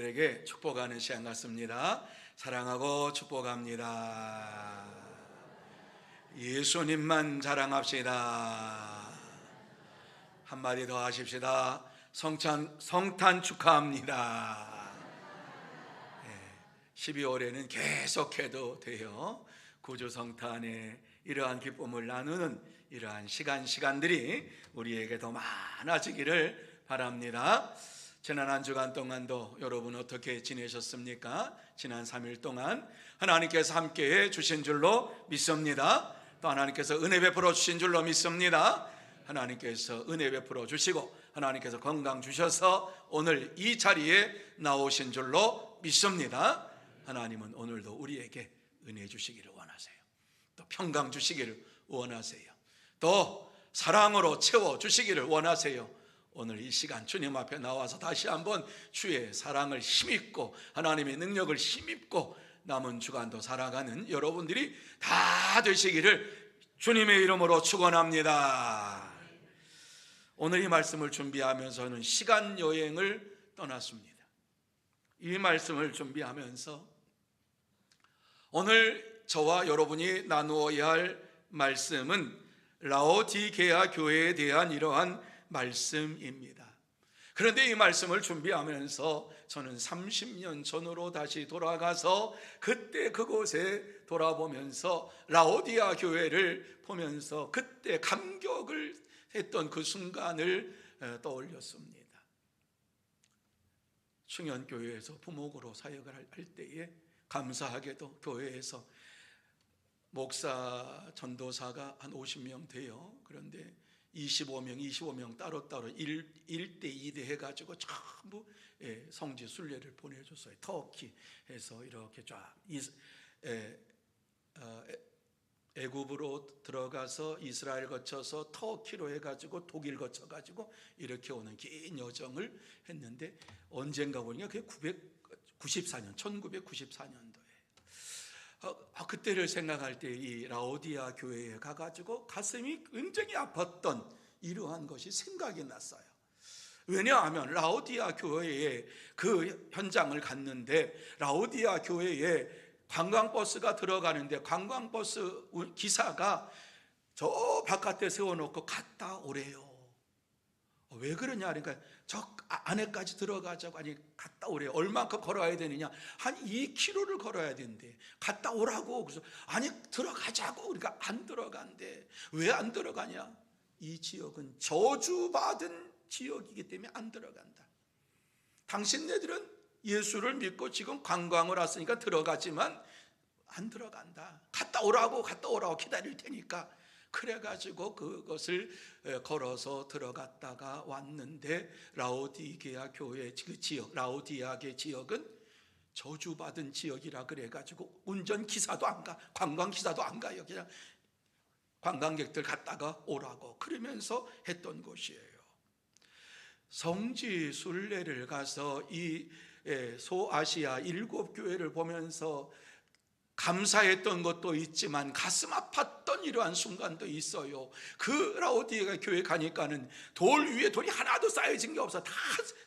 여러분들에게 축복하는 시간 같습니다. 사랑하고 축복합니다. 예수님만 자랑합시다. 한마디 더 하십시다. 성탄 축하합니다. 12월에는 계속해도 돼요. 구주 성탄의 이러한 기쁨을 나누는 이러한 시간들이 우리에게 더 많아지기를 바랍니다. 지난 한 주간 동안도 여러분 어떻게 지내셨습니까? 지난 3일 동안 하나님께서 함께해 주신 줄로 믿습니다. 또 하나님께서 은혜 베풀어 주신 줄로 믿습니다. 하나님께서 은혜 베풀어 주시고 하나님께서 건강 주셔서 오늘 이 자리에 나오신 줄로 믿습니다. 하나님은 오늘도 우리에게 은혜 주시기를 원하세요. 또 평강 주시기를 원하세요. 또 사랑으로 채워 주시기를 원하세요. 오늘 이 시간 주님 앞에 나와서 다시 한번 주의 사랑을 힘입고 하나님의 능력을 힘입고 남은 주간도 살아가는 여러분들이 다 되시기를 주님의 이름으로 축원합니다. 오늘 이 말씀을 준비하면서는 시간 여행을 떠났습니다. 이 말씀을 준비하면서 오늘 저와 여러분이 나누어야 할 말씀은 라오디게아 교회에 대한 이러한 말씀입니다. 그런데 이 말씀을 준비하면서 저는 30년 전으로 다시 돌아가서 그때 그곳에 돌아보면서 라오디아 교회를 보면서 그때 감격을 했던 그 순간을 떠올렸습니다. 충현교회에서 부목으로 사역을 할 때에 감사하게도 교회에서 목사 전도사가 한 50명 돼요. 그런데 25명 따로따로 1대 2대 해가지고 전부 성지 순례를 보내줬어요. 터키에서 이렇게 쫙 애굽으로 들어가서 이스라엘 거쳐서 터키로 해가지고 독일 거쳐가지고 이렇게 오는 긴 여정을 했는데 언젠가 보니까 그게 1994년도에 그때를 생각할 때 이 라오디아 교회에 가가지고 가슴이 굉장히 아팠던 이러한 것이 생각이 났어요. 왜냐하면 라오디아 교회에 그 현장을 갔는데 라오디아 교회에 관광버스가 들어가는데 관광버스 기사가 저 바깥에 세워놓고 갔다 오래요. 왜 그러냐 그러니까 저 안에까지 들어가자고. 아니 갔다 오래요. 얼마큼 걸어야 되느냐, 한 2km를 걸어야 된대. 갔다 오라고. 그래서 아니 들어가자고. 그러니까 안 들어간대. 왜 안 들어가냐, 이 지역은 저주받은 지역이기 때문에 안 들어간다. 당신네들은 예수를 믿고 지금 관광을 왔으니까 들어가지만 안 들어간다. 갔다 오라고 기다릴 테니까. 그래가지고 그것을 걸어서 들어갔다가 왔는데 라오디게아 교회 그 지역, 라오디아게 지역은 저주받은 지역이라 그래가지고 운전기사도 안 가, 관광기사도 안 가요. 그냥 관광객들 갔다가 오라고 그러면서 했던 곳이에요. 성지 순례를 가서 이 소아시아 7교회를 보면서 감사했던 것도 있지만 가슴 아팠던 이러한 순간도 있어요. 그 라오디아 교회 가니까는 돌 위에 돌이 하나도 쌓여진 게 없어. 다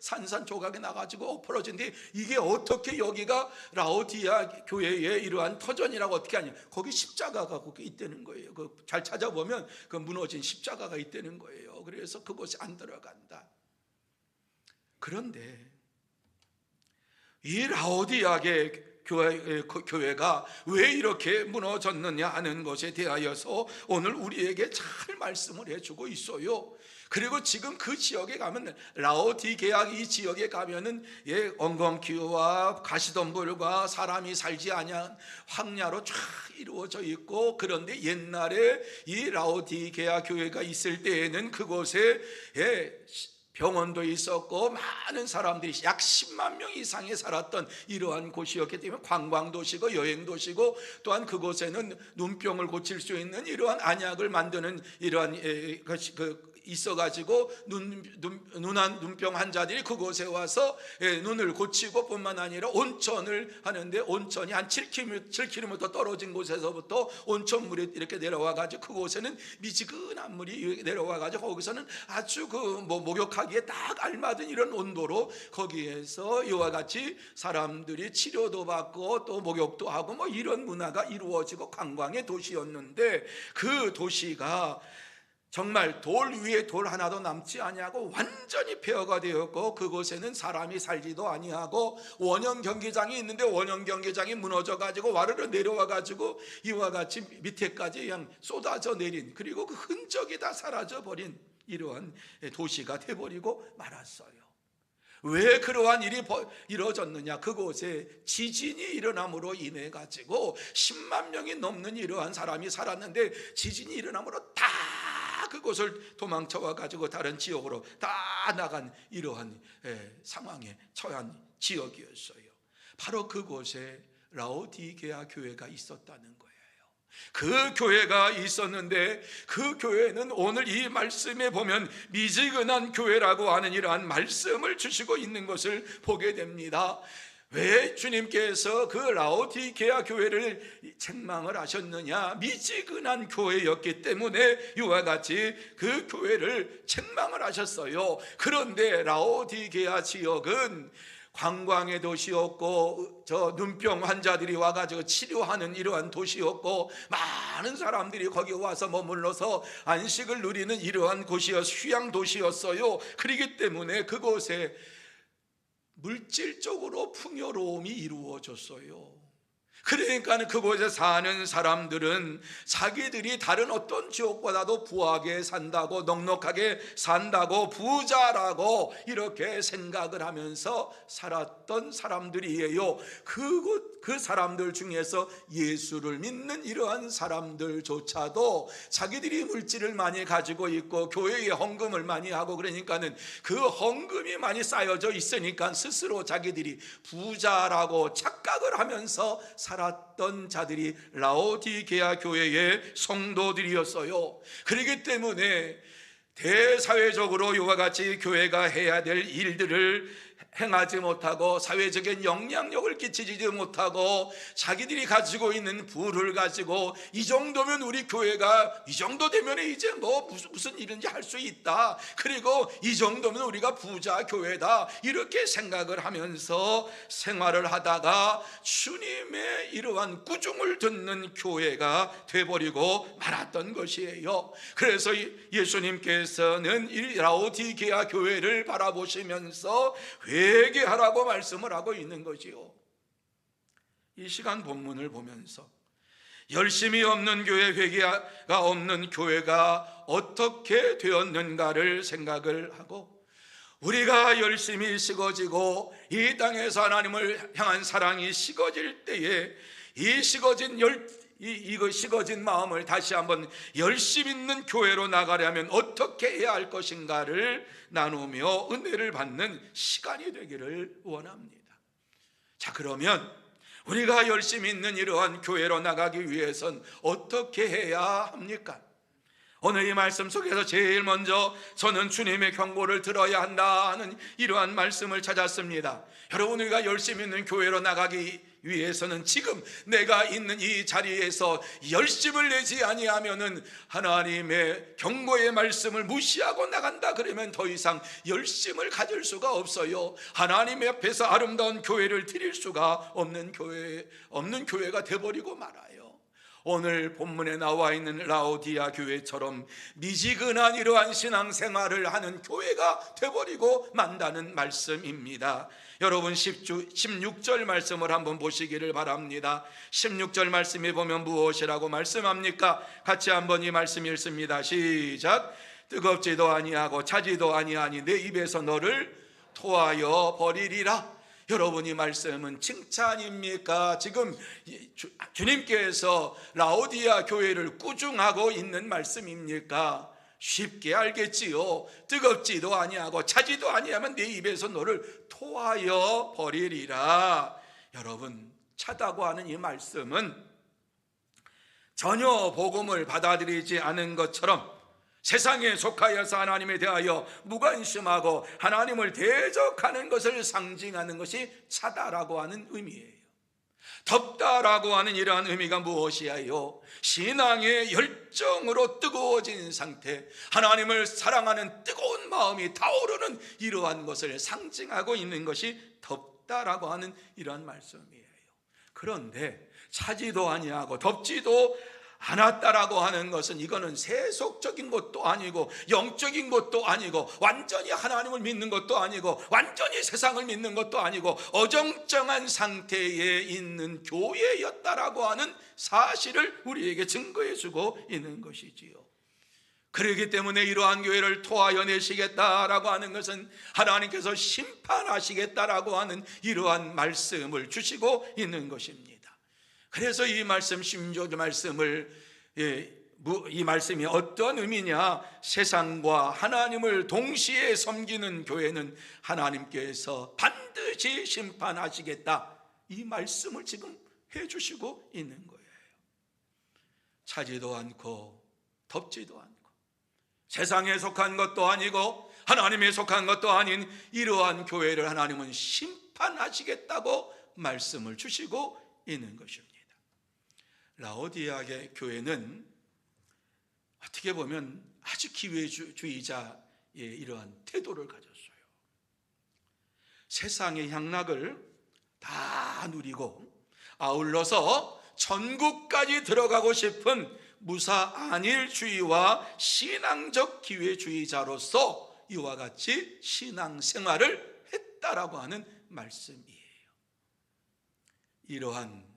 산산조각이 나가지고 엎어진데 이게 어떻게 여기가 라오디아 교회의 이러한 터전이라고 어떻게 하냐, 거기 십자가가 거기 있다는 거예요. 잘 찾아보면 그 무너진 십자가가 있다는 거예요. 그래서 그곳에 안 들어간다. 그런데 이 라오디아게 교회가 왜 이렇게 무너졌느냐 하는 것에 대하여서 오늘 우리에게 잘 말씀을 해주고 있어요. 그리고 지금 그 지역에 가면, 라오디게아 이 지역에 가면은 엉겅퀴와 가시덤불과 사람이 살지 아니한 황야로 쫙 이루어져 있고, 그런데 옛날에 이 라오디게아 교회가 있을 때에는 그곳에 병원도 있었고 많은 사람들이 약 10만 명 이상이 살았던 이러한 곳이었기 때문에 관광도시고 여행도시고, 또한 그곳에는 눈병을 고칠 수 있는 이러한 안약을 만드는 이러한 있어가지고 눈병 환자들이 그곳에 와서 눈을 고치고 뿐만 아니라 온천을 하는데, 온천이 한 7km 떨어진 곳에서부터 온천물이 이렇게 내려와가지고 그곳에는 미지근한 물이 내려와가지고 거기서는 아주 목욕하기에 딱 알맞은 이런 온도로 거기에서 이와 같이 사람들이 치료도 받고 또 목욕도 하고 이런 문화가 이루어지고 관광의 도시였는데, 그 도시가 정말 돌 위에 돌 하나도 남지 아니하고 완전히 폐허가 되었고, 그곳에는 사람이 살지도 아니하고, 원형 경기장이 있는데 원형 경기장이 무너져 가지고 와르르 내려와 가지고 이와 같이 밑에까지 그냥 쏟아져 내린, 그리고 그 흔적이 다 사라져 버린 이러한 도시가 돼버리고 말았어요. 왜 그러한 일이 이루어졌느냐? 그곳에 지진이 일어남으로 인해 가지고 10만 명이 넘는 이러한 사람이 살았는데, 지진이 일어남으로 다 그곳을 도망쳐와 가지고 다른 지역으로 다 나간 이러한 상황에 처한 지역이었어요. 바로 그곳에 라오디게아 교회가 있었다는 거예요. 그 교회가 있었는데, 그 교회는 오늘 이 말씀에 보면 미지근한 교회라고 하는 이러한 말씀을 주시고 있는 것을 보게 됩니다. 왜 주님께서 그 라오디게아 교회를 책망을 하셨느냐? 미지근한 교회였기 때문에 이와 같이 그 교회를 책망을 하셨어요. 그런데 라오디게아 지역은 관광의 도시였고, 저 눈병 환자들이 와가지고 치료하는 이러한 도시였고, 많은 사람들이 거기 와서 머물러서 안식을 누리는 이러한 곳이었, 휴양 도시였어요. 그렇기 때문에 그곳에 물질적으로 풍요로움이 이루어졌어요. 그러니까 그곳에 사는 사람들은 자기들이 다른 어떤 지역보다도 부하게 산다고, 넉넉하게 산다고, 부자라고 이렇게 생각을 하면서 살았던 사람들이에요. 그 사람들 중에서 예수를 믿는 이러한 사람들조차도 자기들이 물질을 많이 가지고 있고 교회에 헌금을 많이 하고, 그러니까는 그 헌금이 많이 쌓여져 있으니까 스스로 자기들이 부자라고 착각을 하면서 살았던 자들이 라오디게아 교회의 성도들이었어요. 그렇기 때문에 대사회적으로 이와 같이 교회가 해야 될 일들을 행하지 못하고, 사회적인 영향력을 끼치지 못하고, 자기들이 가지고 있는 부를 가지고 이 정도면 우리 교회가, 이 정도 되면 이제 무슨 일인지 할 수 있다, 그리고 이 정도면 우리가 부자 교회다, 이렇게 생각을 하면서 생활을 하다가 주님의 이러한 꾸중을 듣는 교회가 돼버리고 말았던 것이에요. 그래서 예수님께서는 이 라오디게아 교회를 바라보시면서 회개하라고 말씀을 하고 있는 거지요. 이 시간 본문을 보면서 열심이 없는 교회, 회개가 없는 교회가 어떻게 되었는가를 생각을 하고, 우리가 열심히 식어지고 이 땅에서 하나님을 향한 사랑이 식어질 때에 이 식어진 마음을 다시 한번 열심 있는 교회로 나가려면 어떻게 해야 할 것인가를 나누며 은혜를 받는 시간이 되기를 원합니다. 자, 그러면 우리가 열심 있는 이러한 교회로 나가기 위해선 어떻게 해야 합니까? 오늘 이 말씀 속에서 제일 먼저 저는 주님의 경고를 들어야 한다 하는 이러한 말씀을 찾았습니다. 여러분, 우리가 열심히 있는 교회로 나가기 위해서는 지금 내가 있는 이 자리에서 열심을 내지 아니하면은, 하나님의 경고의 말씀을 무시하고 나간다 그러면 더 이상 열심을 가질 수가 없어요. 하나님 앞에서 아름다운 교회를 드릴 수가 없는 교회가 되어버리고 말아요. 오늘 본문에 나와 있는 라오디아 교회처럼 미지근한 이러한 신앙생활을 하는 교회가 되어버리고 만다는 말씀입니다. 여러분 16절 말씀을 한번 보시기를 바랍니다. 16절 말씀에 보면 무엇이라고 말씀합니까? 같이 한번 이 말씀 읽습니다. 시작. 뜨겁지도 아니하고 차지도 아니하니 내 입에서 너를 토하여 버리리라. 여러분, 이 말씀은 칭찬입니까? 지금 주님께서 라오디아 교회를 꾸중하고 있는 말씀입니까? 쉽게 알겠지요. 뜨겁지도 아니하고 차지도 아니하면 내 입에서 너를 토하여 버리리라. 여러분, 차다고 하는 이 말씀은 전혀 복음을 받아들이지 않은 것처럼 세상에 속하여서 하나님에 대하여 무관심하고 하나님을 대적하는 것을 상징하는 것이 차다라고 하는 의미예요. 덥다라고 하는 이러한 의미가 무엇이에요? 신앙의 열정으로 뜨거워진 상태, 하나님을 사랑하는 뜨거운 마음이 타오르는 이러한 것을 상징하고 있는 것이 덥다라고 하는 이러한 말씀이에요. 그런데 차지도 아니하고 덥지도 않았다라고 하는 것은, 이거는 세속적인 것도 아니고 영적인 것도 아니고 완전히 하나님을 믿는 것도 아니고 완전히 세상을 믿는 것도 아니고 어정쩡한 상태에 있는 교회였다라고 하는 사실을 우리에게 증거해 주고 있는 것이지요. 그렇기 때문에 이러한 교회를 토하여 내시겠다라고 하는 것은 하나님께서 심판하시겠다라고 하는 이러한 말씀을 주시고 있는 것입니다. 그래서 이 말씀, 16절 말씀을, 이 말씀이 어떤 의미냐? 세상과 하나님을 동시에 섬기는 교회는 하나님께서 반드시 심판하시겠다, 이 말씀을 지금 해주시고 있는 거예요. 차지도 않고 덥지도 않고 세상에 속한 것도 아니고 하나님에 속한 것도 아닌 이러한 교회를 하나님은 심판하시겠다고 말씀을 주시고 있는 것입니다. 라오디아의 교회는 어떻게 보면 아주 기회주의자의 이러한 태도를 가졌어요. 세상의 향락을 다 누리고 아울러서 천국까지 들어가고 싶은 무사안일주의와 신앙적 기회주의자로서 이와 같이 신앙생활을 했다라고 하는 말씀이에요. 이러한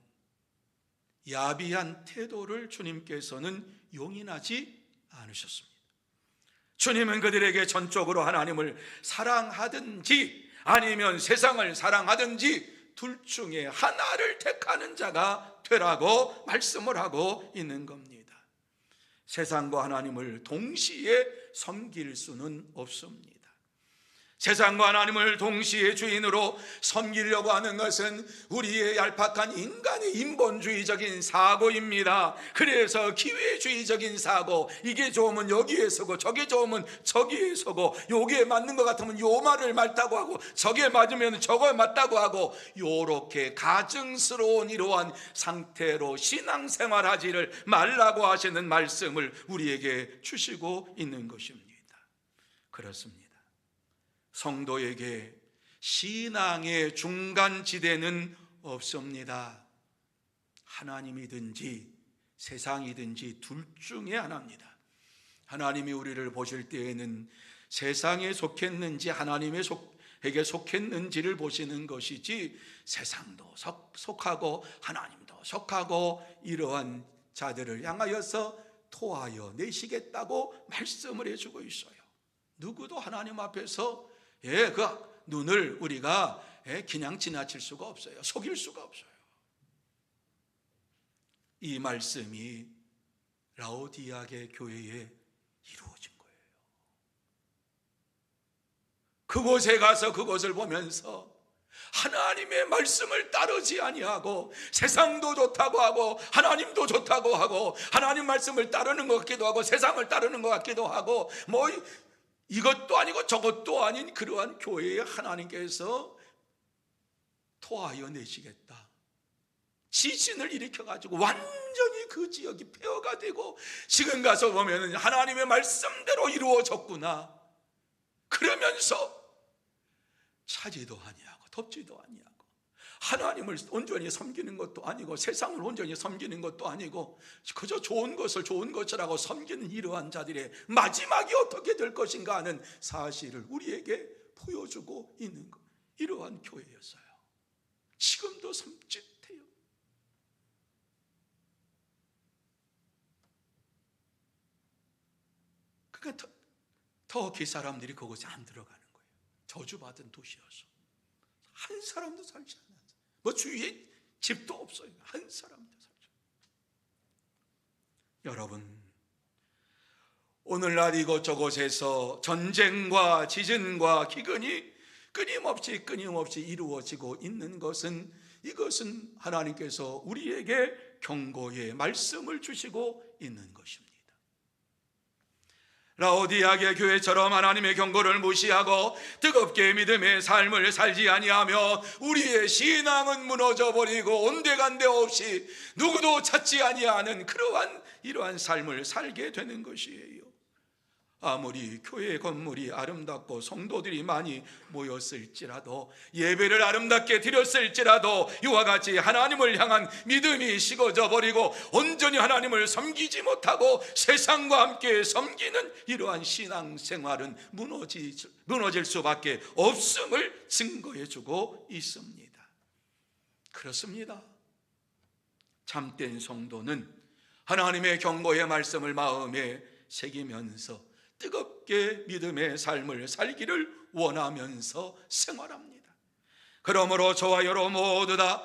야비한 태도를 주님께서는 용인하지 않으셨습니다. 주님은 그들에게 전적으로 하나님을 사랑하든지 아니면 세상을 사랑하든지 둘 중에 하나를 택하는 자가 되라고 말씀을 하고 있는 겁니다. 세상과 하나님을 동시에 섬길 수는 없습니다. 세상과 하나님을 동시에 주인으로 섬기려고 하는 것은 우리의 얄팍한 인간의 인본주의적인 사고입니다. 그래서 기회주의적인 사고, 이게 좋으면 여기에 서고 저게 좋으면 저기에 서고, 요게 맞는 것 같으면 요 말을 맞다고 하고 저게 맞으면 저거 맞다고 하고, 요렇게 가증스러운 이러한 상태로 신앙생활하지를 말라고 하시는 말씀을 우리에게 주시고 있는 것입니다. 그렇습니다. 성도에게 신앙의 중간지대는 없습니다. 하나님이든지 세상이든지 둘 중에 하나입니다. 하나님이 우리를 보실 때에는 세상에 속했는지 하나님에게 속했는지를 보시는 것이지, 세상도 속하고 하나님도 속하고 이러한 자들을 향하여서 토하여 내시겠다고 말씀을 해주고 있어요. 누구도 하나님 앞에서 그 눈을 우리가 그냥 지나칠 수가 없어요. 속일 수가 없어요. 이 말씀이 라오디아의 교회에 이루어진 거예요. 그곳에 가서 그것을 보면서 하나님의 말씀을 따르지 아니하고 세상도 좋다고 하고 하나님도 좋다고 하고 하나님 말씀을 따르는 것 같기도 하고 세상을 따르는 것 같기도 하고 뭐 이것도 아니고 저것도 아닌 그러한 교회에 하나님께서 토하여 내시겠다, 지진을 일으켜가지고 완전히 그 지역이 폐허가 되고 지금 가서 보면 하나님의 말씀대로 이루어졌구나, 그러면서 차지도 아니하고 덥지도 아니하고 하나님을 온전히 섬기는 것도 아니고 세상을 온전히 섬기는 것도 아니고 그저 좋은 것을 좋은 것이라고 섬기는 이러한 자들의 마지막이 어떻게 될 것인가 하는 사실을 우리에게 보여주고 있는 것, 이러한 교회였어요. 지금도 섬찟해요. 그러니까 터키 사람들이 그곳에 안 들어가는 거예요. 저주받은 도시여서 한 사람도 살지 않아요. 뭐 주위에 집도 없어요. 한 사람도 살지 않아요. 여러분, 오늘날 이곳저곳에서 전쟁과 지진과 기근이 끊임없이 이루어지고 있는 것은, 이것은 하나님께서 우리에게 경고의 말씀을 주시고 있는 것입니다. 라오디아게 교회처럼 하나님의 경고를 무시하고 뜨겁게 믿음의 삶을 살지 아니하며 우리의 신앙은 무너져 버리고 온데간데 없이 누구도 찾지 아니하는 이러한 삶을 살게 되는 것이에요. 아무리 교회 건물이 아름답고 성도들이 많이 모였을지라도, 예배를 아름답게 드렸을지라도 이와 같이 하나님을 향한 믿음이 식어져 버리고 온전히 하나님을 섬기지 못하고 세상과 함께 섬기는 이러한 신앙생활은 무너질 수밖에 없음을 증거해 주고 있습니다. 그렇습니다. 참된 성도는 하나님의 경고의 말씀을 마음에 새기면서 뜨겁게 믿음의 삶을 살기를 원하면서 생활합니다. 그러므로 저와 여러분 모두 다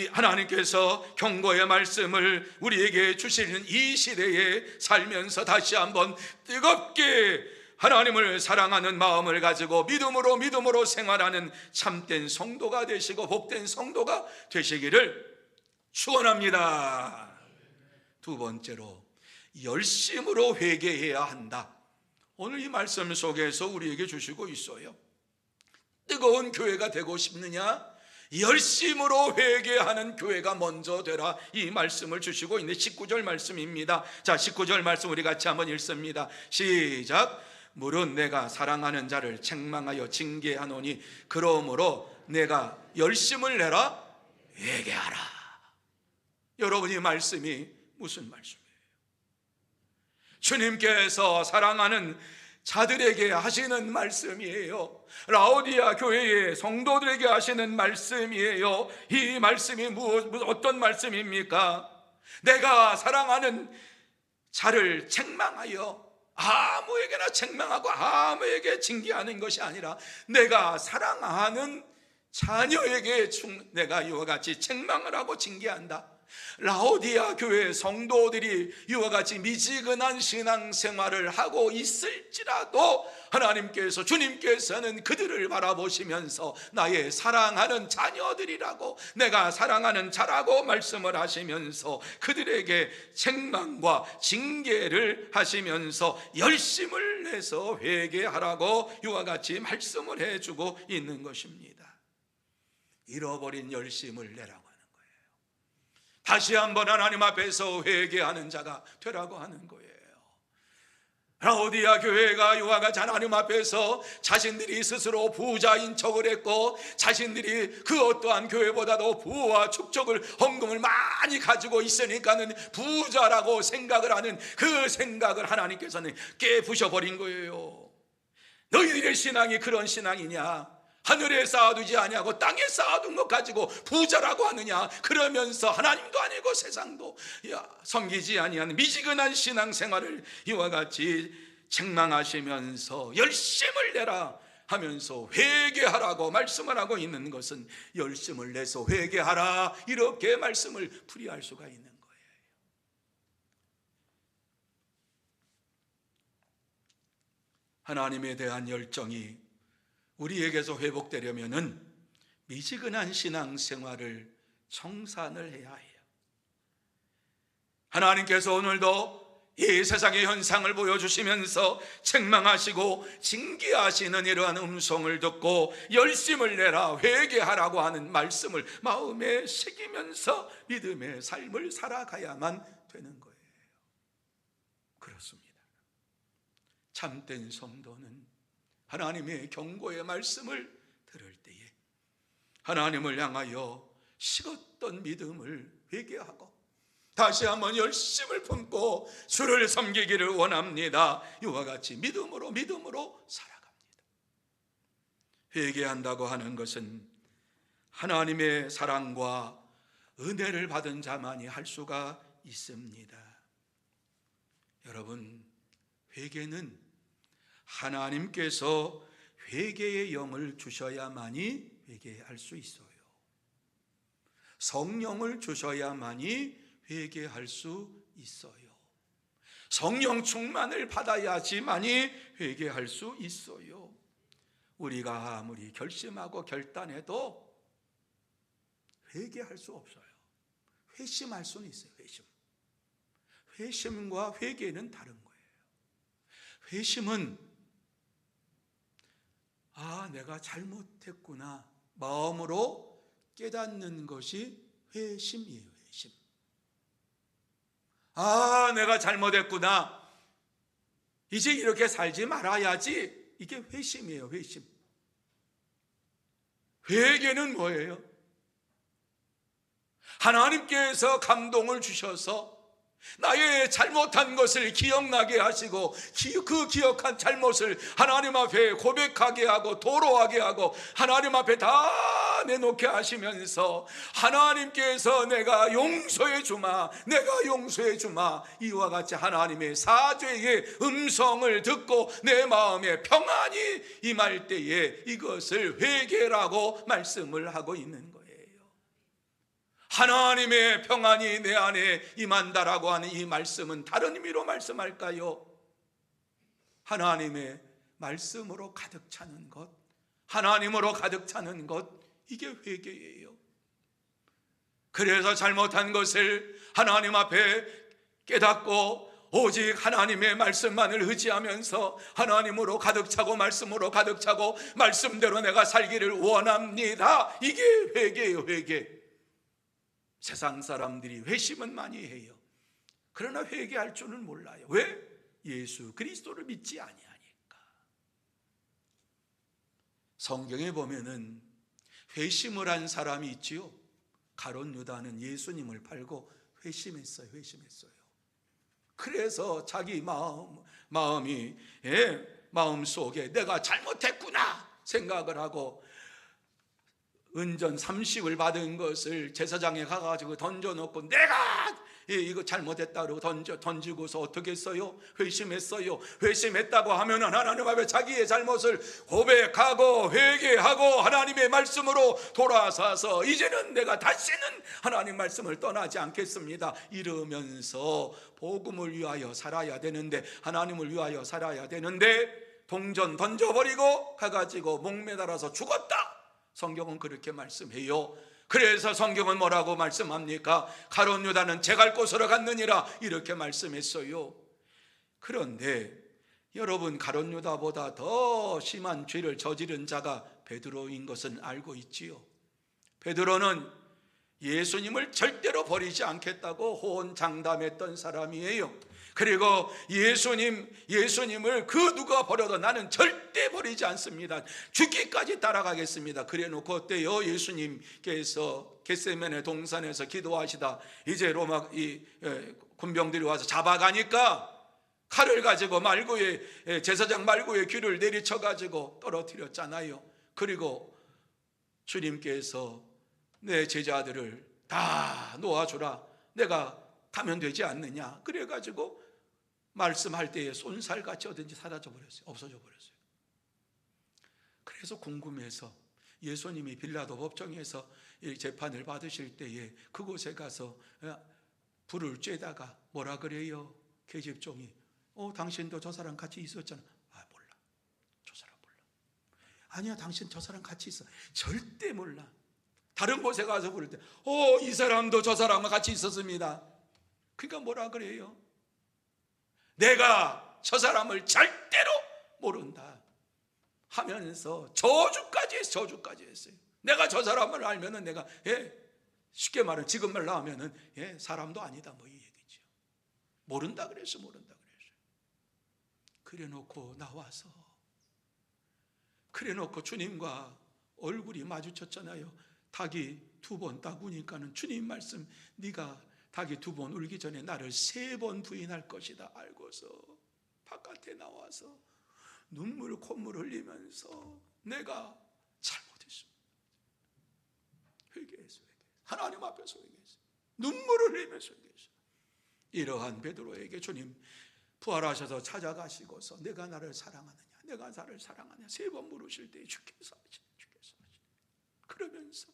하나님께서 경고의 말씀을 우리에게 주시는 이 시대에 살면서 다시 한번 뜨겁게 하나님을 사랑하는 마음을 가지고 믿음으로 생활하는 참된 성도가 되시고 복된 성도가 되시기를 축원합니다. 두 번째로, 열심으로 회개해야 한다. 오늘 이 말씀 속에서 우리에게 주시고 있어요. 뜨거운 교회가 되고 싶느냐? 열심으로 회개하는 교회가 먼저 되라. 이 말씀을 주시고 있는 19절 말씀입니다. 자, 19절 말씀 우리 같이 한번 읽습니다. 시작. 물은 내가 사랑하는 자를 책망하여 징계하노니 그러므로 내가 열심을 내라 회개하라. 여러분, 이 말씀이 무슨 말씀이에요? 주님께서 사랑하는 자들에게 하시는 말씀이에요. 라오디아 교회의 성도들에게 하시는 말씀이에요. 이 말씀이 어떤 말씀입니까? 내가 사랑하는 자를 책망하여, 아무에게나 책망하고 아무에게 징계하는 것이 아니라 내가 사랑하는 자녀에게 내가 이와 같이 책망을 하고 징계한다. 라오디아 교회 성도들이 이와 같이 미지근한 신앙생활을 하고 있을지라도 주님께서는 그들을 바라보시면서 나의 사랑하는 자녀들이라고, 내가 사랑하는 자라고 말씀을 하시면서 그들에게 책망과 징계를 하시면서 열심을 내서 회개하라고 이와 같이 말씀을 해주고 있는 것입니다. 잃어버린 열심을 내라고, 다시 한번 하나님 앞에서 회개하는 자가 되라고 하는 거예요. 라오디아 교회가 이와 같이 하나님 앞에서 자신들이 스스로 부자인 척을 했고, 자신들이 그 어떠한 교회보다도 부와 축적을, 헌금을 많이 가지고 있으니까는 부자라고 생각을 하는 그 생각을 하나님께서는 깨부셔버린 거예요. 너희들의 신앙이 그런 신앙이냐? 하늘에 쌓아두지 아니하고 땅에 쌓아둔 것 가지고 부자라고 하느냐? 그러면서 하나님도 아니고 세상도 섬기지 아니하는 미지근한 신앙생활을 이와 같이 책망하시면서 열심을 내라 하면서 회개하라고 말씀을 하고 있는 것은, 열심을 내서 회개하라 이렇게 말씀을 풀이할 수가 있는 거예요. 하나님에 대한 열정이 우리에게서 회복되려면은 미지근한 신앙생활을 청산을 해야 해요. 하나님께서 오늘도 이 세상의 현상을 보여주시면서 책망하시고 징계하시는 이러한 음성을 듣고 열심을 내라 회개하라고 하는 말씀을 마음에 새기면서 믿음의 삶을 살아가야만 되는 거예요. 그렇습니다. 참된 성도는 하나님의 경고의 말씀을 들을 때에 하나님을 향하여 식었던 믿음을 회개하고 다시 한번 열심을 품고 주를 섬기기를 원합니다. 이와 같이 믿음으로 살아갑니다. 회개한다고 하는 것은 하나님의 사랑과 은혜를 받은 자만이 할 수가 있습니다. 여러분, 회개는 하나님께서 회개의 영을 주셔야만이 회개할 수 있어요. 성령을 주셔야만이 회개할 수 있어요. 성령 충만을 받아야지만이 회개할 수 있어요. 우리가 아무리 결심하고 결단해도 회개할 수 없어요. 회심할 수는 있어요. 회심과 회개는 다른 거예요. 회심은 내가 잘못했구나 마음으로 깨닫는 것이 회심이에요. 회심. 내가 잘못했구나, 이제 이렇게 살지 말아야지, 이게 회심이에요. 회심. 회개는 뭐예요? 하나님께서 감동을 주셔서 나의 잘못한 것을 기억나게 하시고 그 기억한 잘못을 하나님 앞에 고백하게 하고 도로하게 하고 하나님 앞에 다 내놓게 하시면서 하나님께서 내가 용서해 주마, 내가 용서해 주마, 이와 같이 하나님의 사죄의 음성을 듣고 내 마음에 평안이 임할 때에 이것을 회개라고 말씀을 하고 있는 거예요. 하나님의 평안이 내 안에 임한다라고 하는 이 말씀은 다른 의미로 말씀할까요? 하나님의 말씀으로 가득 차는 것, 하나님으로 가득 차는 것, 이게 회개예요. 그래서 잘못한 것을 하나님 앞에 깨닫고 오직 하나님의 말씀만을 의지하면서 하나님으로 가득 차고 말씀으로 가득 차고 말씀대로 내가 살기를 원합니다. 이게 회개예요. 회개. 세상 사람들이 회심은 많이 해요. 그러나 회개할 줄은 몰라요. 왜? 예수 그리스도를 믿지 아니하니까. 성경에 보면은 회심을 한 사람이 있지요. 가룟 유다는 예수님을 팔고 회심했어요. 그래서 자기 마음 속에 내가 잘못했구나 생각을 하고 은전 30을 받은 것을 제사장에 가가지고 던져놓고 내가 이거 잘못했다 그러고 던지고서 어떻게 했어요? 회심했어요. 회심했다고 하면은 하나님 앞에 자기의 잘못을 고백하고 회개하고 하나님의 말씀으로 돌아서서 이제는 내가 다시는 하나님 말씀을 떠나지 않겠습니다 이러면서 복음을 위하여 살아야 되는데, 하나님을 위하여 살아야 되는데 동전 던져버리고 가가지고 목매달아서 죽었다. 성경은 그렇게 말씀해요. 그래서 성경은 뭐라고 말씀합니까? 가룟 유다는 제갈 곳으로 갔느니라 이렇게 말씀했어요. 그런데 여러분, 가룟 유다보다 더 심한 죄를 저지른 자가 베드로인 것은 알고 있지요. 베드로는 예수님을 절대로 버리지 않겠다고 호언장담했던 사람이에요. 그리고 예수님을 그 누가 버려도 나는 절대 버리지 않습니다. 죽기까지 따라가겠습니다. 그래 놓고 어때요? 예수님께서 겟세마네 동산에서 기도하시다 이제 로마 군병들이 와서 잡아가니까 칼을 가지고 제사장 말고의 귀를 내리쳐가지고 떨어뜨렸잖아요. 그리고 주님께서 내 제자들을 다 놓아주라, 내가 가면 되지 않느냐, 그래가지고 말씀할 때에 쏜살같이 어딘지 사라져 버렸어요. 없어져 버렸어요. 그래서 궁금해서 예수님이 빌라도 법정에서 재판을 받으실 때에 그곳에 가서 불을 쬐다가 뭐라 그래요? 계집종이 당신도 저 사람 같이 있었잖아. 몰라, 저 사람 몰라. 아니야, 당신 저 사람 같이 있어. 절대 몰라. 다른 곳에 가서 부를 때 이 사람도 저 사람과 같이 있었습니다. 그러니까 뭐라 그래요? 내가 저 사람을 절대로 모른다 하면서 저주까지 했어요. 내가 저 사람을 알면은 내가 쉽게 말하면 지금 말로 하면은 사람도 아니다 뭐 이 얘기죠. 모른다 그랬어. 그래놓고 나와서 그래놓고 주님과 얼굴이 마주쳤잖아요. 닭이 2번 딱 우니까는 주님 말씀, 네가 닭이 2번 울기 전에 나를 3번 부인할 것이다 알고서 바깥에 나와서 눈물 콧물 흘리면서 내가 잘못했습니다. 회개했어요. 하나님 앞에서 회개했어요. 눈물을 흘리면서 회개했어요. 이러한 베드로에게 주님 부활하셔서 찾아가시고서 내가 나를 사랑하느냐, 내가 나를 사랑하느냐 3번 물으실 때에 주께서 하시네. 그러면서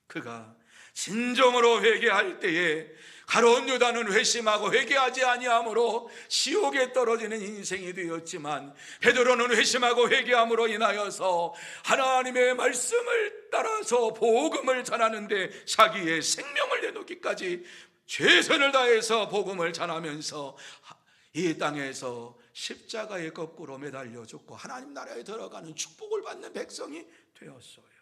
그가 진정으로 회개할 때에 가룟 유다는 회심하고 회개하지 아니함으로 지옥에 떨어지는 인생이 되었지만 베드로는 회심하고 회개함으로 인하여서 하나님의 말씀을 따라서 복음을 전하는데 자기의 생명을 내놓기까지 최선을 다해서 복음을 전하면서 이 땅에서 십자가에 거꾸로 매달려 죽고 하나님 나라에 들어가는 축복을 받는 백성이 되었어요.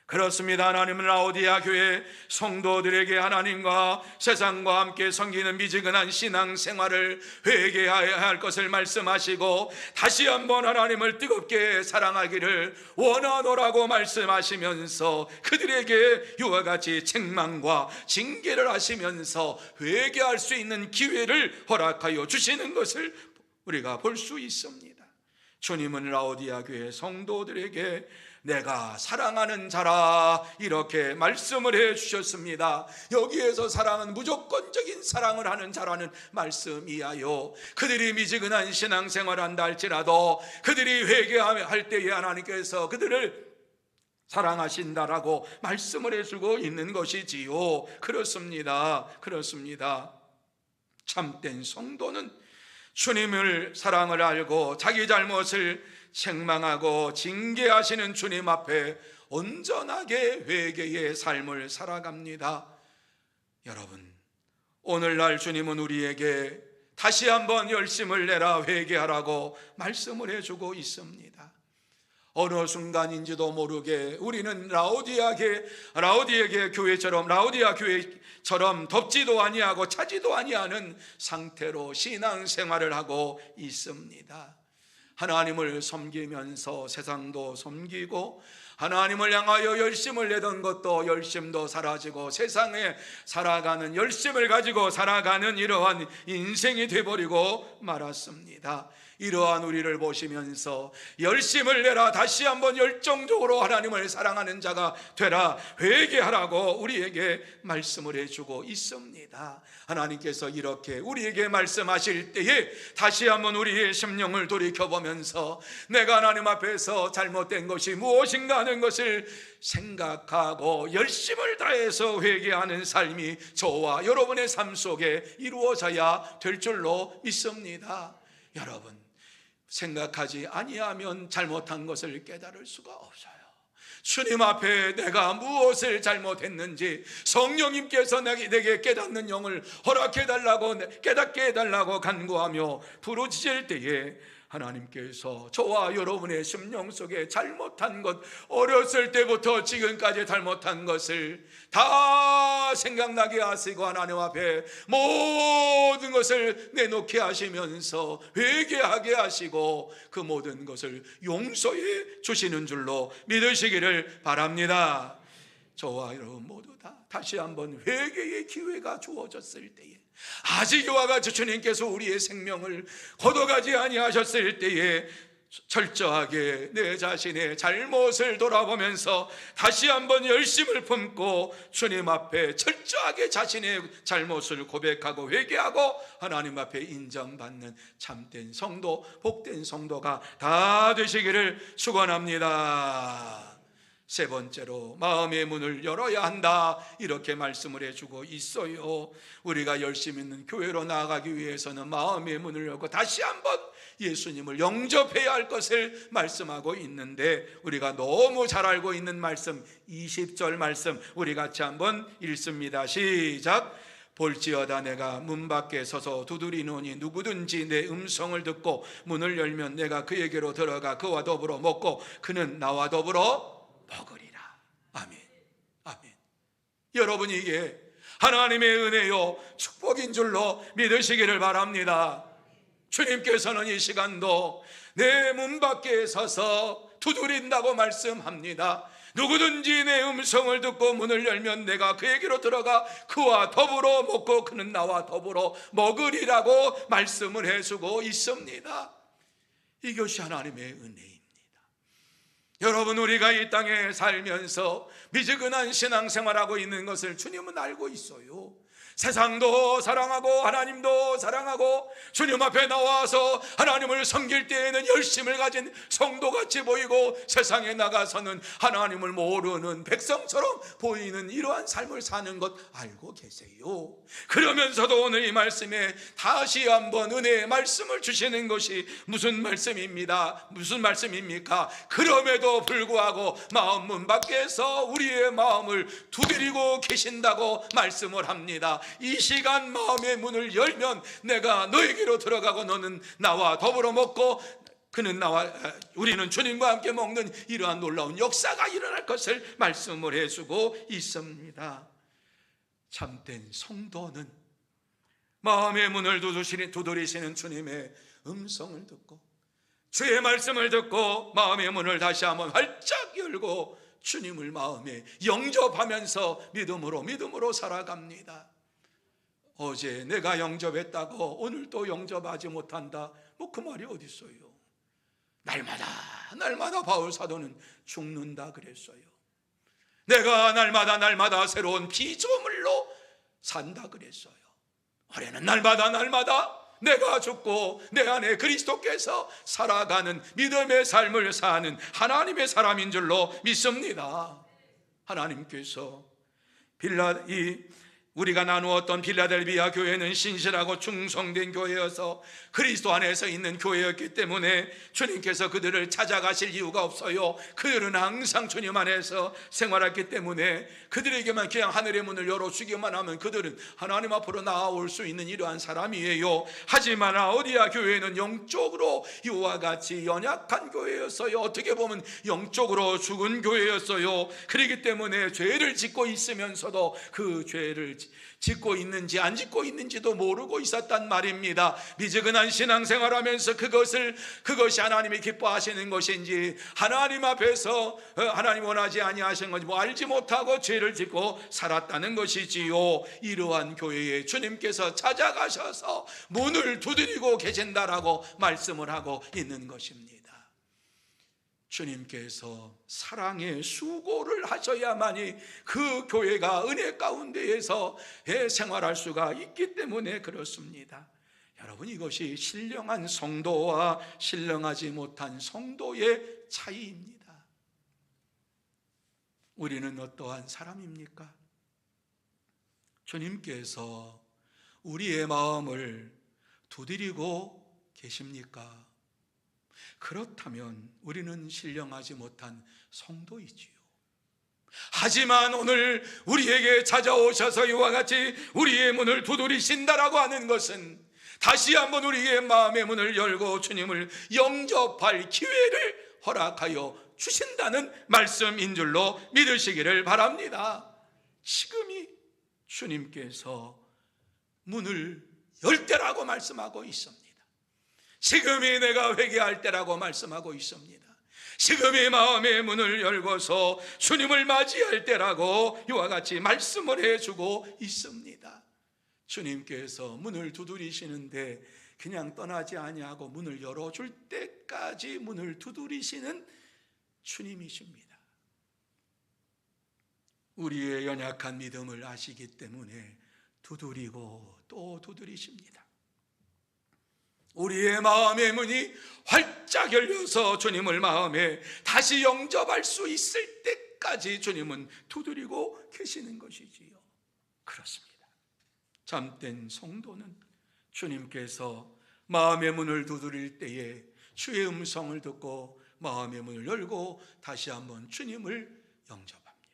그렇습니다. 하나님은 라오디아 교회 성도들에게 하나님과 세상과 함께 섬기는 미지근한 신앙생활을 회개해야 할 것을 말씀하시고 다시 한번 하나님을 뜨겁게 사랑하기를 원하노라고 말씀하시면서 그들에게 이와 같이 책망과 징계를 하시면서 회개할 수 있는 기회를 허락하여 주시는 것을 우리가 볼 수 있습니다. 주님은 라오디아 교회 성도들에게 내가 사랑하는 자라 이렇게 말씀을 해 주셨습니다. 여기에서 사랑은 무조건적인 사랑을 하는 자라는 말씀이야요. 그들이 미지근한 신앙생활을 한다 할지라도 그들이 회개할 때에 하나님께서 그들을 사랑하신다라고 말씀을 해주고 있는 것이지요. 그렇습니다. 참된 성도는 주님을 사랑을 알고 자기 잘못을 책망하고 징계하시는 주님 앞에 온전하게 회개의 삶을 살아갑니다. 여러분, 오늘날 주님은 우리에게 다시 한번 열심을 내라 회개하라고 말씀을 해주고 있습니다. 어느 순간인지도 모르게 우리는 라오디아 교회처럼 덥지도 아니하고 차지도 아니하는 상태로 신앙생활을 하고 있습니다. 하나님을 섬기면서 세상도 섬기고 하나님을 향하여 열심을 내던 것도 열심도 사라지고 세상에 살아가는 열심을 가지고 살아가는 이러한 인생이 되어버리고 말았습니다. 이러한 우리를 보시면서 열심을 내라, 다시 한번 열정적으로 하나님을 사랑하는 자가 되라, 회개하라고 우리에게 말씀을 해주고 있습니다. 하나님께서 이렇게 우리에게 말씀하실 때에 다시 한번 우리의 심령을 돌이켜보면서 내가 하나님 앞에서 잘못된 것이 무엇인가 하는 것을 생각하고 열심을 다해서 회개하는 삶이 저와 여러분의 삶 속에 이루어져야 될 줄로 믿습니다. 여러분, 생각하지 아니하면 잘못한 것을 깨달을 수가 없어요. 주님 앞에 내가 무엇을 잘못했는지 성령님께서 내게 깨닫는 영을 허락해달라고, 깨닫게 해달라고 간구하며 부르짖을 때에 하나님께서 저와 여러분의 심령 속에 잘못한 것, 어렸을 때부터 지금까지 잘못한 것을 다 생각나게 하시고 하나님 앞에 모든 것을 내놓게 하시면서 회개하게 하시고 그 모든 것을 용서해 주시는 줄로 믿으시기를 바랍니다. 저와 여러분 모두 다 다시 한번 회개의 기회가 주어졌을 때에, 아직 이와 같이 주님께서 우리의 생명을 걷어가지 아니하셨을 때에 철저하게 내 자신의 잘못을 돌아보면서 다시 한번 열심을 품고 주님 앞에 철저하게 자신의 잘못을 고백하고 회개하고 하나님 앞에 인정받는 참된 성도, 복된 성도가 다 되시기를 축원합니다. 세 번째로 마음의 문을 열어야 한다, 이렇게 말씀을 해주고 있어요. 우리가 열심 있는 교회로 나아가기 위해서는 마음의 문을 열고 다시 한번 예수님을 영접해야 할 것을 말씀하고 있는데, 우리가 너무 잘 알고 있는 말씀 20절 말씀 우리 같이 한번 읽습니다. 시작. 볼지어다 내가 문 밖에 서서 두드리노니 누구든지 내 음성을 듣고 문을 열면 내가 그에게로 들어가 그와 더불어 먹고 그는 나와 더불어 먹으리라. 아멘. 아멘. 여러분, 이게 하나님의 은혜요 축복인 줄로 믿으시기를 바랍니다. 주님께서는 이 시간도 내 문 밖에 서서 두드린다고 말씀합니다. 누구든지 내 음성을 듣고 문을 열면 내가 그에게로 들어가 그와 더불어 먹고 그는 나와 더불어 먹으리라고 말씀을 해주고 있습니다. 이것이 하나님의 은혜입니다. 여러분, 우리가 이 땅에 살면서 미지근한 신앙생활하고 있는 것을 주님은 알고 있어요. 세상도 사랑하고 하나님도 사랑하고 주님 앞에 나와서 하나님을 섬길 때에는 열심을 가진 성도같이 보이고 세상에 나가서는 하나님을 모르는 백성처럼 보이는 이러한 삶을 사는 것 알고 계세요. 그러면서도 오늘 이 말씀에 다시 한번 은혜의 말씀을 주시는 것이 무슨 말씀입니다. 무슨 말씀입니까? 그럼에도 불구하고 마음 문 밖에서 우리의 마음을 두드리고 계신다고 말씀을 합니다. 이 시간 마음의 문을 열면 내가 너에게로 들어가고 너는 나와 더불어 먹고 우리는 주님과 함께 먹는 이러한 놀라운 역사가 일어날 것을 말씀을 해주고 있습니다. 참된 성도는 마음의 문을 두드리시는 주님의 음성을 듣고 주의 말씀을 듣고 마음의 문을 다시 한번 활짝 열고 주님을 마음에 영접하면서 믿음으로 살아갑니다. 어제 내가 영접했다고 오늘 또 영접하지 못한다, 그 말이 어디 있어요? 날마다 바울 사도는 죽는다 그랬어요. 내가 날마다 새로운 피조물로 산다 그랬어요. 올해는 날마다 내가 죽고 내 안에 그리스도께서 살아가는 믿음의 삶을 사는 하나님의 사람인 줄로 믿습니다. 하나님께서 우리가 나누었던 빌라델비아 교회는 신실하고 충성된 교회여서 그리스도 안에서 있는 교회였기 때문에 주님께서 그들을 찾아가실 이유가 없어요. 그들은 항상 주님 안에서 생활했기 때문에 그들에게만 그냥 하늘의 문을 열어주기만 하면 그들은 하나님 앞으로 나아올 수 있는 이러한 사람이에요. 하지만 라오디아 교회는 영적으로 이와 같이 연약한 교회였어요. 어떻게 보면 영적으로 죽은 교회였어요. 그렇기 때문에 죄를 짓고 있으면서도 그 죄를 짓고 있는지 안 짓고 있는지도 모르고 있었단 말입니다. 미지근한 신앙생활하면서 그것이 하나님이 기뻐하시는 것인지 하나님 앞에서 하나님 원하지 아니하시는 건지 알지 못하고 죄를 짓고 살았다는 것이지요. 이러한 교회에 주님께서 찾아가셔서 문을 두드리고 계신다라고 말씀을 하고 있는 것입니다. 주님께서 사랑의 수고를 하셔야만이 그 교회가 은혜 가운데에서 생활할 수가 있기 때문에 그렇습니다. 여러분, 이것이 신령한 성도와 신령하지 못한 성도의 차이입니다. 우리는 어떠한 사람입니까? 주님께서 우리의 마음을 두드리고 계십니까? 그렇다면 우리는 신령하지 못한 성도이지요. 하지만 오늘 우리에게 찾아오셔서 이와 같이 우리의 문을 두드리신다라고 하는 것은 다시 한번 우리의 마음의 문을 열고 주님을 영접할 기회를 허락하여 주신다는 말씀인 줄로 믿으시기를 바랍니다. 지금이 주님께서 문을 열 때라고 말씀하고 있습니다. 지금이 내가 회개할 때라고 말씀하고 있습니다. 지금이 마음의 문을 열고서 주님을 맞이할 때라고 이와 같이 말씀을 해주고 있습니다. 주님께서 문을 두드리시는데 그냥 떠나지 아니하고 문을 열어줄 때까지 문을 두드리시는 주님이십니다. 우리의 연약한 믿음을 아시기 때문에 두드리고 또 두드리십니다. 우리의 마음의 문이 활짝 열려서 주님을 마음에 다시 영접할 수 있을 때까지 주님은 두드리고 계시는 것이지요. 그렇습니다. 참된 성도는 주님께서 마음의 문을 두드릴 때에 주의 음성을 듣고 마음의 문을 열고 다시 한번 주님을 영접합니다.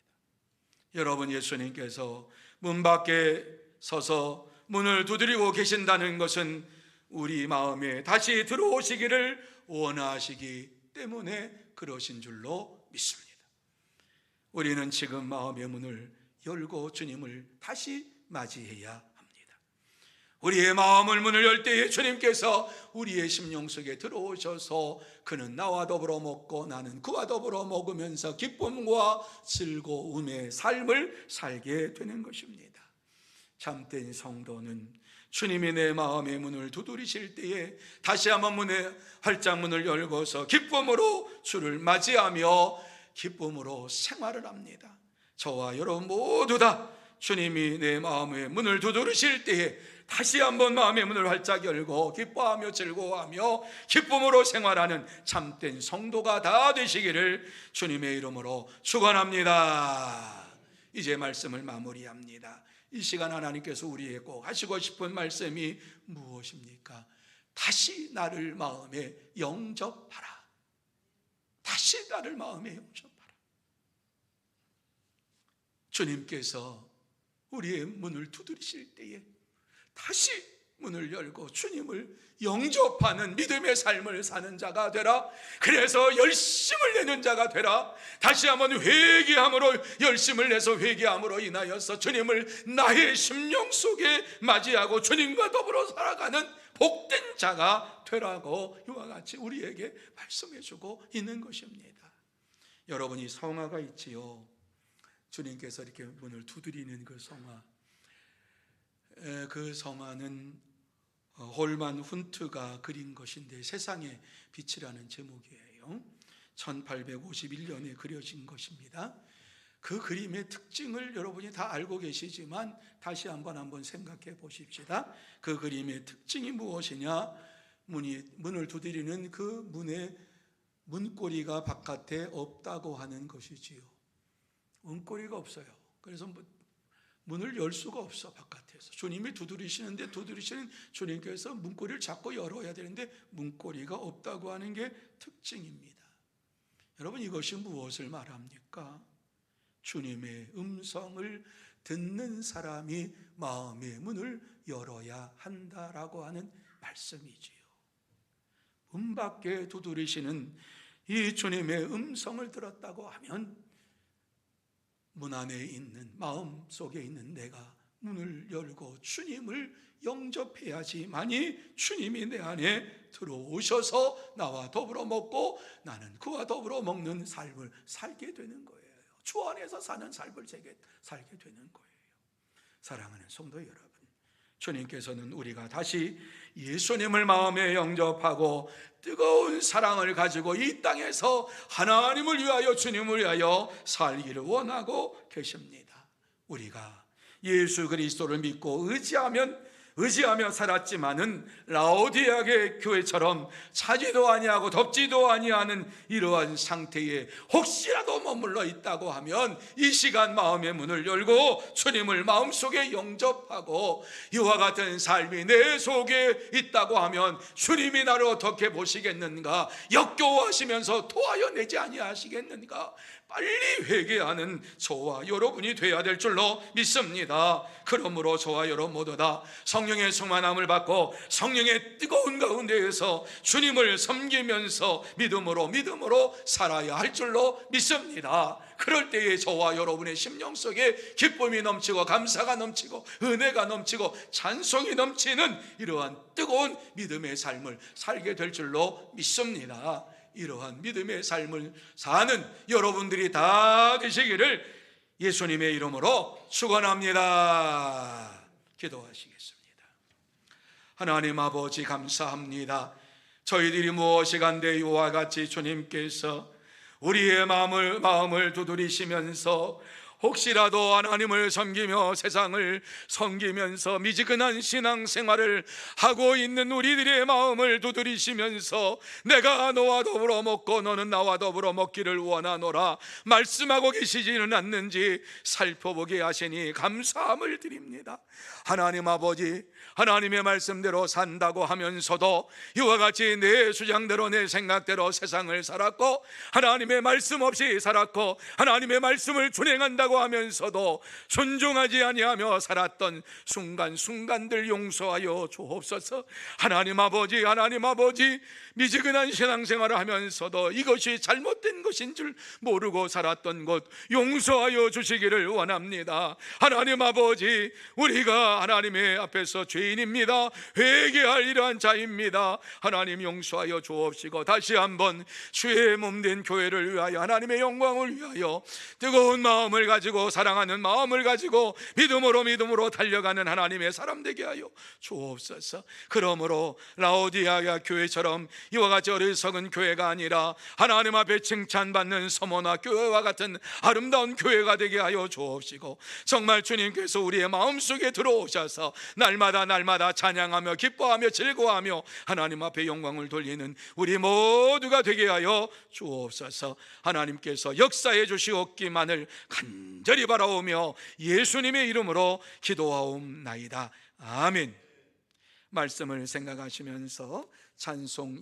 여러분, 예수님께서 문 밖에 서서 문을 두드리고 계신다는 것은 우리 마음에 다시 들어오시기를 원하시기 때문에 그러신 줄로 믿습니다. 우리는 지금 마음의 문을 열고 주님을 다시 맞이해야 합니다. 우리의 마음을 문을 열 때에 주님께서 우리의 심령 속에 들어오셔서 그는 나와 더불어 먹고 나는 그와 더불어 먹으면서 기쁨과 즐거움의 삶을 살게 되는 것입니다. 참된 성도는 주님이 내 마음의 문을 두드리실 때에 다시 한번 활짝 문을 열고서 기쁨으로 주를 맞이하며 기쁨으로 생활을 합니다. 저와 여러분 모두 다 주님이 내 마음의 문을 두드리실 때에 다시 한번 마음의 문을 활짝 열고 기뻐하며 즐거워하며 기쁨으로 생활하는 참된 성도가 다 되시기를 주님의 이름으로 축원합니다. 이제 말씀을 마무리합니다. 이 시간 하나님께서 우리에게 꼭 하시고 싶은 말씀이 무엇입니까? 다시 나를 마음에 영접하라. 다시 나를 마음에 영접하라. 주님께서 우리의 문을 두드리실 때에 다시 문을 열고 주님을 영접하는 믿음의 삶을 사는 자가 되라. 그래서 열심을 내는 자가 되라. 다시 한번 회개함으로, 열심을 내서 회개함으로 인하여서 주님을 나의 심령 속에 맞이하고 주님과 더불어 살아가는 복된 자가 되라고 이와 같이 우리에게 말씀해 주고 있는 것입니다. 여러분이 성화가 있지요. 주님께서 이렇게 문을 두드리는 그 성화, 그 성화는 홀만 훈트가 그린 것인데 세상의 빛이라는 제목이에요. 1851년에 그려진 것입니다. 그 그림의 특징을 여러분이 다 알고 계시지만 다시 한번 생각해 보십시다. 그 그림의 특징이 무엇이냐? 문을 두드리는 그 문의 문고리가 바깥에 없다고 하는 것이지요. 문고리가 없어요. 그래서 문을 열 수가 없어. 바깥에서 주님이 두드리시는데 두드리시는 주님께서 문고리를 잡고 열어야 되는데 문고리가 없다고 하는 게 특징입니다. 여러분, 이것이 무엇을 말합니까? 주님의 음성을 듣는 사람이 마음의 문을 열어야 한다라고 하는 말씀이지요. 문 밖에 두드리시는 이 주님의 음성을 들었다고 하면 문 안에 있는, 마음 속에 있는 내가 문을 열고 주님을 영접해야지만이 주님이 내 안에 들어오셔서 나와 더불어 먹고 나는 그와 더불어 먹는 삶을 살게 되는 거예요. 주 안에서 사는 삶을 살게 되는 거예요. 사랑하는 성도 여러분, 주님께서는 우리가 다시 예수님을 마음에 영접하고 뜨거운 사랑을 가지고 이 땅에서 하나님을 위하여, 주님을 위하여 살기를 원하고 계십니다. 우리가 예수 그리스도를 믿고 의지하며 살았지만은 라오디아 교회처럼 차지도 아니하고 덥지도 아니하는 이러한 상태에 혹시라도 머물러 있다고 하면 이 시간 마음의 문을 열고 주님을 마음속에 영접하고 이와 같은 삶이 내 속에 있다고 하면 주님이 나를 어떻게 보시겠는가? 역겨워하시면서 토하여 내지 아니하시겠는가? 빨리 회개하는 저와 여러분이 되어야 될 줄로 믿습니다. 그러므로 저와 여러분 모두 다 성령의 충만함을 받고 성령의 뜨거운 가운데에서 주님을 섬기면서 믿음으로 살아야 할 줄로 믿습니다. 그럴 때에 저와 여러분의 심령 속에 기쁨이 넘치고 감사가 넘치고 은혜가 넘치고 찬송이 넘치는 이러한 뜨거운 믿음의 삶을 살게 될 줄로 믿습니다. 이러한 믿음의 삶을 사는 여러분들이 다 되시기를 예수님의 이름으로 축원합니다. 기도하시겠습니다. 하나님 아버지, 감사합니다. 저희들이 무엇이 간데 이와 같이 주님께서 우리의 마음을 두드리시면서 혹시라도 하나님을 섬기며 세상을 섬기면서 미지근한 신앙생활을 하고 있는 우리들의 마음을 두드리시면서 내가 너와 더불어 먹고 너는 나와 더불어 먹기를 원하노라 말씀하고 계시지는 않는지 살펴보게 하시니 감사함을 드립니다. 하나님 아버지, 하나님의 말씀대로 산다고 하면서도 이와 같이 내 주장대로 내 생각대로 세상을 살았고 하나님의 말씀 없이 살았고 하나님의 말씀을 준행한다고 하면서도 순종하지 아니하며 살았던 순간순간들 용서하여 주옵소서. 하나님 아버지, 미지근한 신앙생활을 하면서도 이것이 잘못된 것인 줄 모르고 살았던 것 용서하여 주시기를 원합니다. 하나님 아버지, 우리가 하나님의 앞에서 죄인입니다. 회개할 이러한 자입니다. 하나님 용서하여 주옵시고 다시 한번 주의 몸된 교회를 위하여 하나님의 영광을 위하여 뜨거운 마음을 가지고 사랑하는 마음을 가지고 믿음으로 달려가는 하나님의 사람 되게 하여 주옵소서. 그러므로 라오디아 교회처럼 이와 같이 어리석은 교회가 아니라 하나님 앞에 칭찬받는 서머나 교회와 같은 아름다운 교회가 되게 하여 주옵시고 정말 주님께서 우리의 마음속에 들어오셔서 날마다 찬양하며 기뻐하며 즐거워하며 하나님 앞에 영광을 돌리는 우리 모두가 되게 하여 주옵소서. 하나님께서 역사해 주시옵기만을 간절히 바라오며 예수님의 이름으로 기도하옵나이다. 아멘. 말씀을 생각하시면서 찬송